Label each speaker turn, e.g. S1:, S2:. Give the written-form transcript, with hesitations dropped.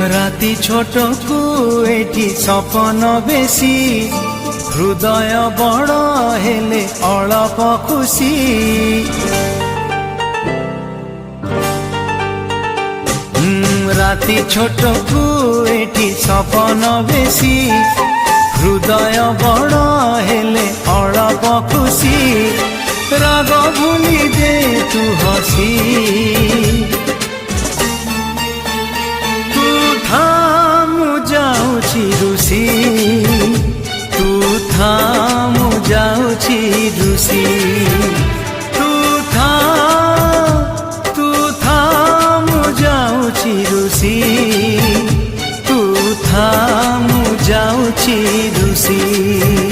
S1: राति छोट को एठी सपन बेसी हृदय बड़ हेले अलप खुशी राति छोट को एठी सपन बेसी हृदय बड़ हेले अलप खुशी राग भूली दे तू हसी तू थामु जाउछि रुसी तू थामु जाउछि रुसी तू थामु जाउछि रुसी तू थामु जाउछि रुसी।